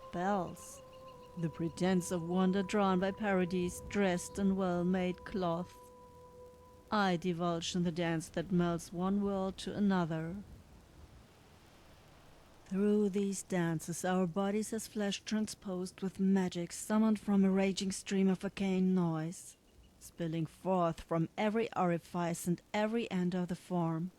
spells, the pretense of wonder drawn by parodies dressed in well-made cloth. I divulge in the dance that melts one world to another. Through these dances our bodies as flesh transposed with magic summoned from a raging stream of arcane noise, spilling forth from every orifice and every end of the form.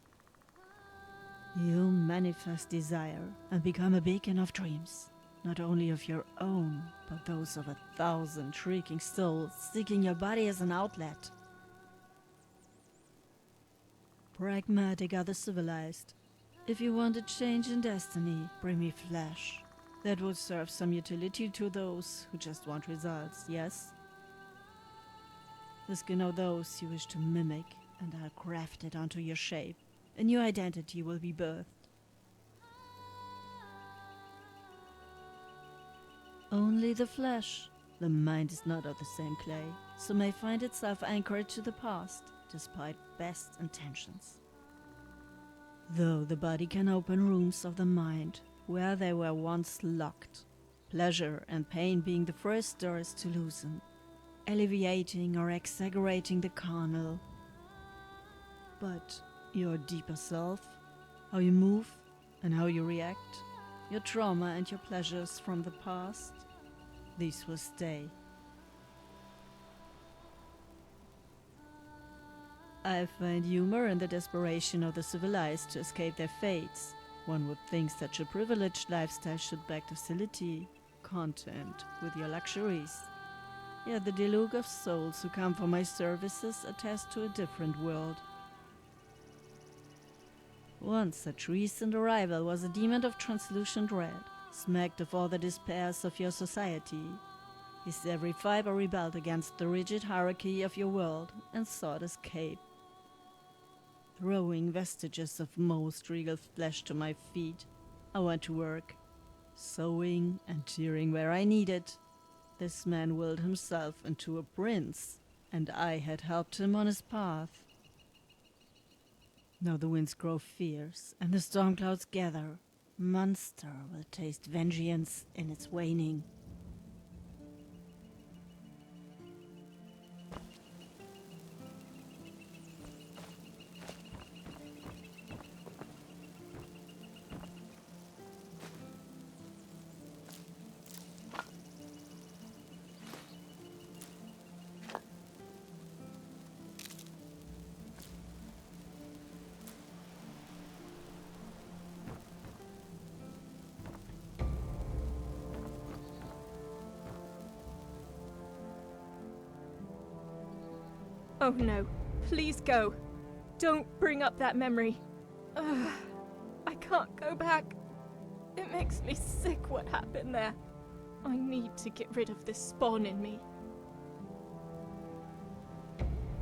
You manifest desire and become a beacon of dreams, not only of your own, but those of 1,000 shrieking souls seeking your body as an outlet. Pragmatic are the civilized. If you want a change in destiny, bring me flesh. That would serve some utility to those who just want results, yes? The skin of those you wish to mimic, and I'll craft it onto your shape. A new identity will be birthed. Only the flesh. The mind is not of the same clay, so may find itself anchored to the past, despite best intentions. Though the body can open rooms of the mind where they were once locked, pleasure and pain being the first doors to loosen, alleviating or exaggerating the carnal. But your deeper self, how you move and how you react, your trauma and your pleasures from the past, these will stay. I find humor in the desperation of the civilized to escape their fates. One would think such a privileged lifestyle should back docility, content with your luxuries. Yet the deluge of souls who come for my services attest to a different world. Once such recent arrival was a demon of translucent red, smacked of all the despairs of your society. His every fiber rebelled against the rigid hierarchy of your world and sought escape. Throwing vestiges of most regal flesh to my feet, I went to work, sewing and tearing where I needed. This man willed himself into a prince, and I had helped him on his path. Now the winds grow fierce, and the storm clouds gather. Monster will taste vengeance in its waning. Oh no, please go. Don't bring up that memory. I can't go back. It makes me sick what happened there. I need to get rid of this spawn in me.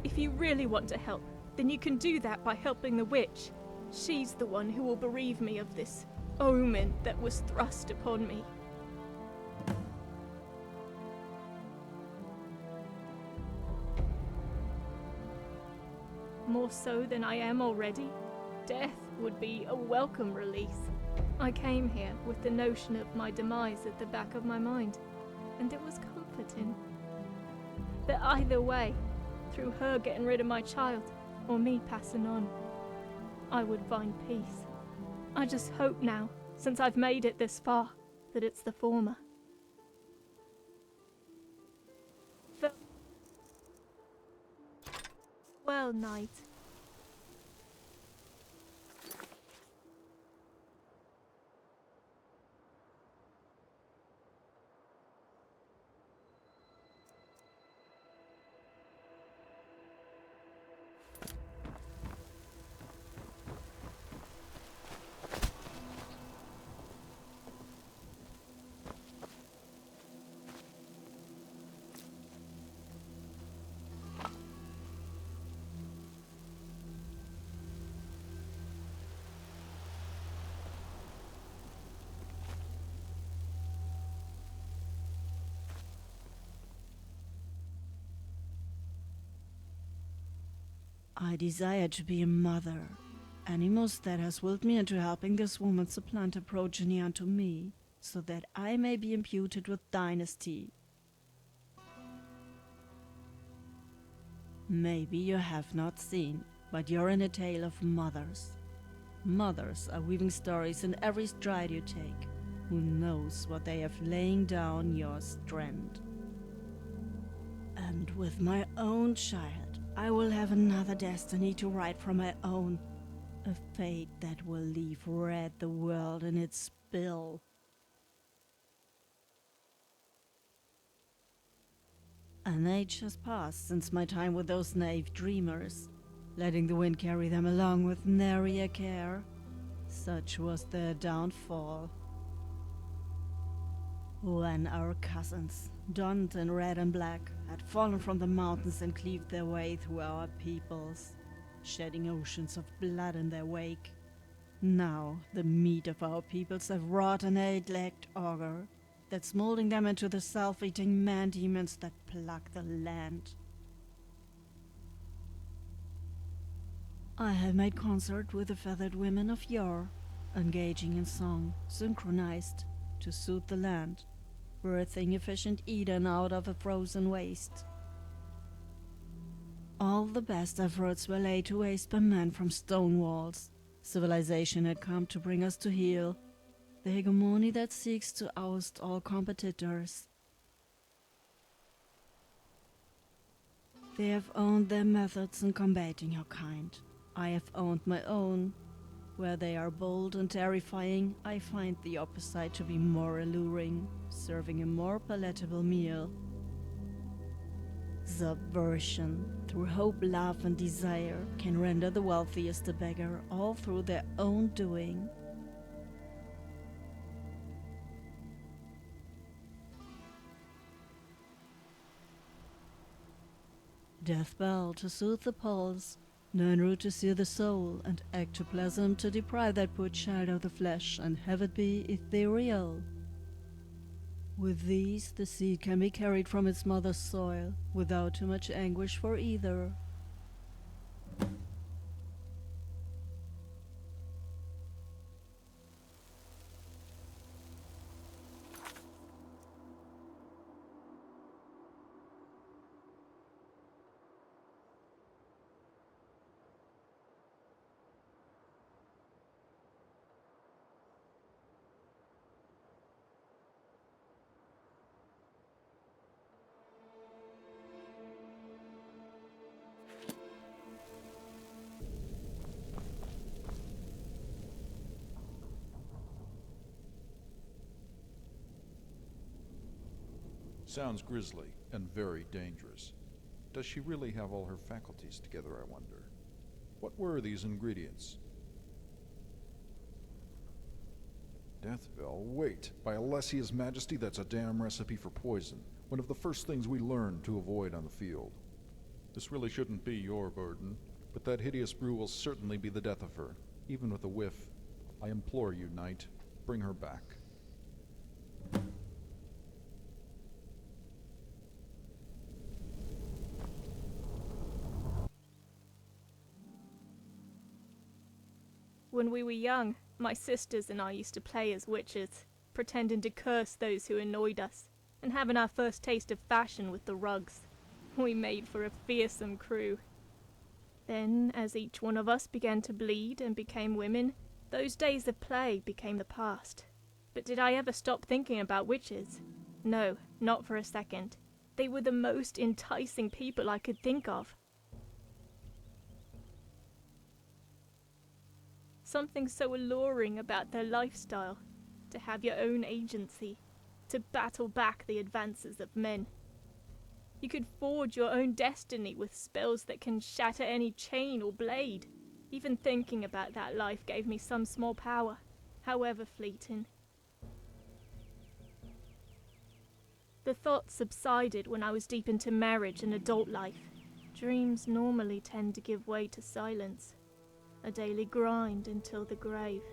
If you really want to help, then you can do that by helping the witch. She's the one who will bereave me of this omen that was thrust upon me. More so than I am already, death would be a welcome release. I came here with the notion of my demise at the back of my mind, and it was comforting. That either way, through her getting rid of my child, or me passing on, I would find peace. I just hope now, since I've made it this far, that it's the former. Well, Knight. I desire to be a mother. Animus that has willed me into helping this woman supplant her progeny unto me. so that I may be imputed with dynasty. Maybe you have not seen, but you're in a tale of mothers. Mothers are weaving stories in every stride you take. Who knows what they have laying down your strand? And with my own child, I will have another destiny to write from my own. A fate that will leave red the world in its spill. An age has passed since my time with those naive dreamers, letting the wind carry them along with nary a care. Such was their downfall. When our cousins, donned in red and black, had fallen from the mountains and cleaved their way through our peoples, shedding oceans of blood in their wake. Now the meat of our peoples have wrought an eight-legged ogre that's molding them into the self-eating man-demons that pluck the land. I have made concert with the feathered women of yore, engaging in song, synchronized, to soothe the land, birthing efficient Eden out of a frozen waste. All the best efforts were laid to waste by men from stone walls. Civilization had come to bring us to heel, the hegemony that seeks to oust all competitors. They have owned their methods in combating your kind. I have owned my own. Where they are bold and terrifying, I find the opposite to be more alluring, serving a more palatable meal. Subversion, through hope, love, and desire, can render the wealthiest a beggar, all through their own doing. Death bell to soothe the pulse, learn root to sear the soul, and ectoplasm to deprive that poor child of the flesh, and have it be ethereal. With these, the seed can be carried from its mother's soil, without too much anguish for either. Sounds grisly and very dangerous. Does she really have all her faculties together, I wonder? What were these ingredients? Deathbell, wait. By Alessia's Majesty, that's a damn recipe for poison. One of the first things we learned to avoid on the field. This really shouldn't be your burden, but that hideous brew will certainly be the death of her, even with a whiff. I implore you, Knight, bring her back. When we were young, my sisters and I used to play as witches, pretending to curse those who annoyed us, and having our first taste of fashion with the rugs. We made for a fearsome crew. Then, as each one of us began to bleed and became women, those days of play became the past. But did I ever stop thinking about witches? No, not for a second. They were the most enticing people I could think of. Something so alluring about their lifestyle, to have your own agency, to battle back the advances of men. You could forge your own destiny with spells that can shatter any chain or blade. Even thinking about that life gave me some small power, however fleeting. The thoughts subsided when I was deep into marriage and adult life. Dreams normally tend to give way to silence. A daily grind until the grave.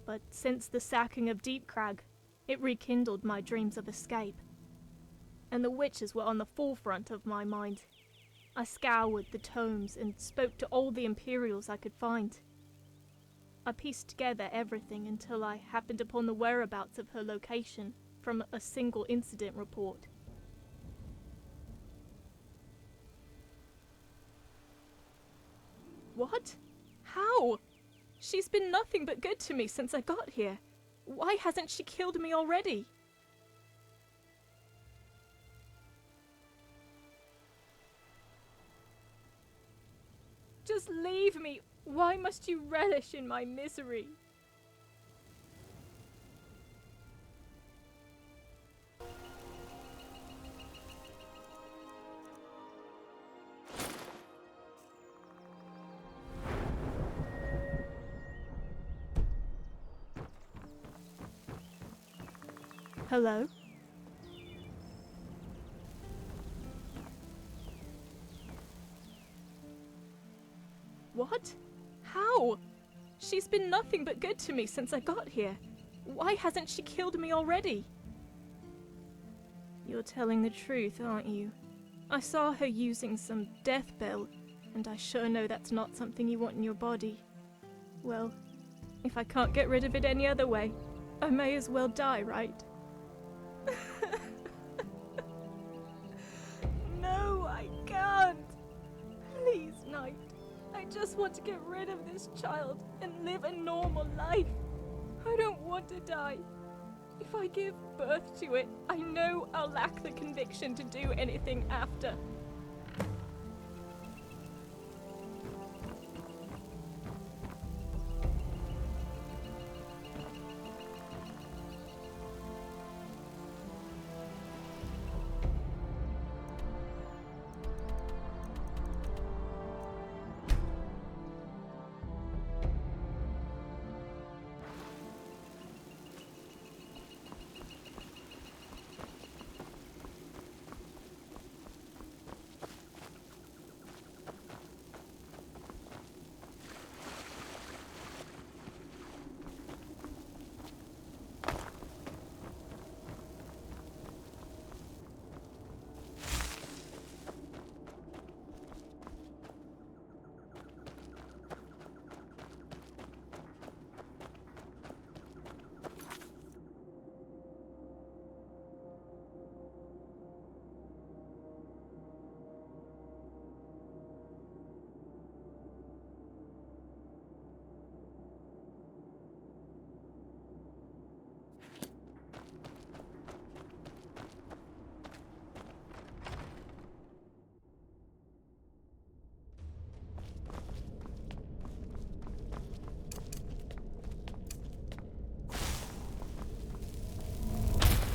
But since the sacking of Deep Crag, it rekindled my dreams of escape. And the witches were on the forefront of my mind. I scoured the tomes and spoke to all the Imperials I could find. I pieced together everything until I happened upon the whereabouts of her location from a single incident report. What? How? She's been nothing but good to me since I got here. Why hasn't she killed me already? Just leave me. Why must you relish in my misery? Hello? What? How? She's been nothing but good to me since I got here. Why hasn't she killed me already? You're telling the truth, aren't you? I saw her using some death bell, and I sure know that's not something you want in your body. Well, if I can't get rid of it any other way, I may as well die, right? No, I can't. Please, Knight. I just want to get rid of this child and live a normal life. I don't want to die. If I give birth to it, I know I'll lack the conviction to do anything after.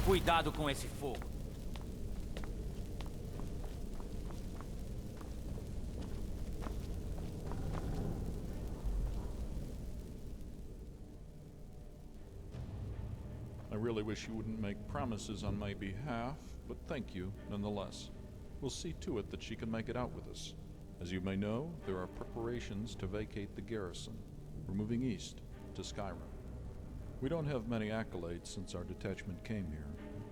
Cuidado com esse fogo. I really wish you wouldn't make promises on my behalf, but thank you nonetheless. We'll see to it that she can make it out with us. As you may know, there are preparations to vacate the garrison. We're moving east to Skyrim. We don't have many accolades since our detachment came here,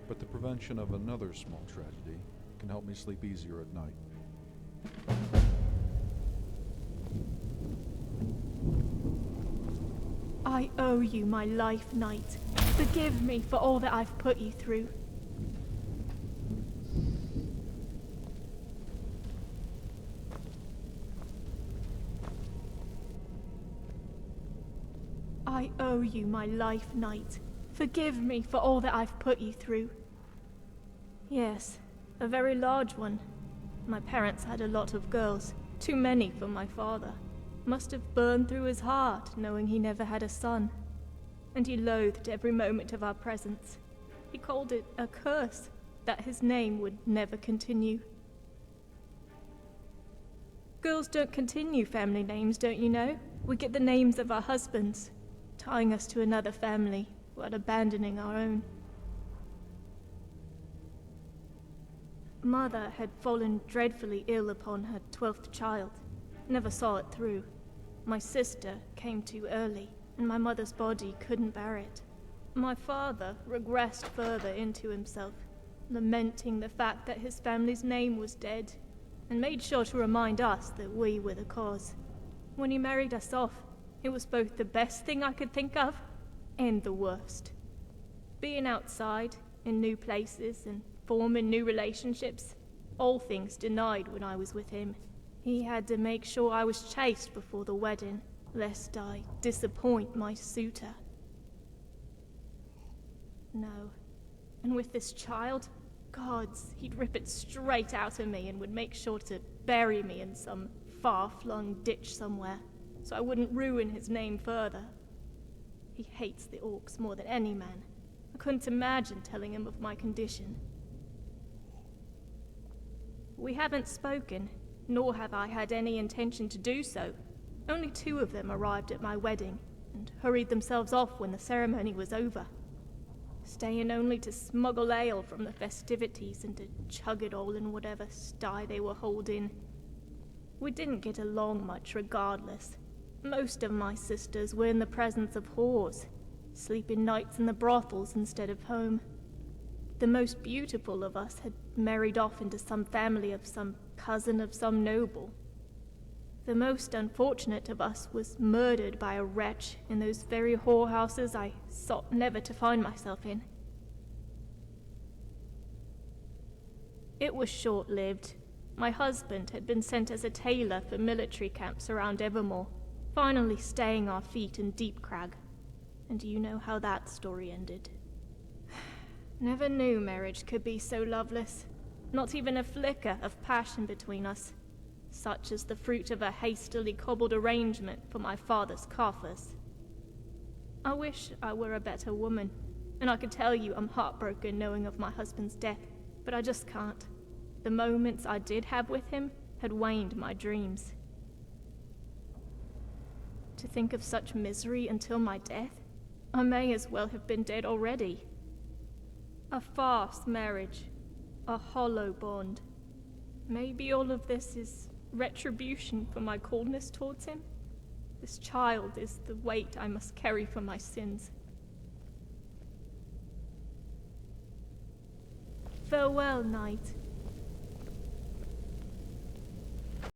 but the prevention of another small tragedy can help me sleep easier at night. I owe you my life, Knight. Forgive me for all that I've put you through. I owe you my life, Knight. Forgive me for all that I've put you through. Yes, a very large one. My parents had a lot of girls, too many for my father. Must have burned through his heart, knowing he never had a son. And he loathed every moment of our presence. He called it a curse, that his name would never continue. Girls don't continue family names, don't you know? We get the names of our husbands, tying us to another family, while abandoning our own. Mother had fallen dreadfully ill upon her 12th child. Never saw it through. My sister came too early, and my mother's body couldn't bear it. My father regressed further into himself, lamenting the fact that his family's name was dead, and made sure to remind us that we were the cause. When he married us off, It was both the best thing I could think of and the worst. Being outside, in new places, and forming new relationships, all things denied when I was with him. He had to make sure I was chaste before the wedding, lest I disappoint my suitor. No. And with this child, gods, he'd rip it straight out of me and would make sure to bury me in some far-flung ditch somewhere, so I wouldn't ruin his name further. He hates the orcs more than any man. I couldn't imagine telling him of my condition. We haven't spoken, nor have I had any intention to do so. Only 2 of them arrived at my wedding, and hurried themselves off when the ceremony was over, staying only to smuggle ale from the festivities and to chug it all in whatever sty they were holding. We didn't get along much regardless. Most of my sisters were in the presence of whores, sleeping nights in the brothels instead of home. The most beautiful of us had married off into some family of some cousin of some noble. The most unfortunate of us was murdered by a wretch in those very whorehouses I sought never to find myself in. It was short-lived. My husband had been sent as a tailor for military camps around Evermore, finally staying our feet in Deep Crag. And you know how that story ended. Never knew marriage could be so loveless. Not even a flicker of passion between us, such as the fruit of a hastily cobbled arrangement for my father's coffers. I wish I were a better woman, and I could tell you I'm heartbroken knowing of my husband's death, but I just can't. The moments I did have with him had waned my dreams. To think of such misery until my death, I may as well have been dead already. A farce marriage, a hollow bond. Maybe all of this is retribution for my coldness towards him? This child is the weight I must carry for my sins. Farewell, knight.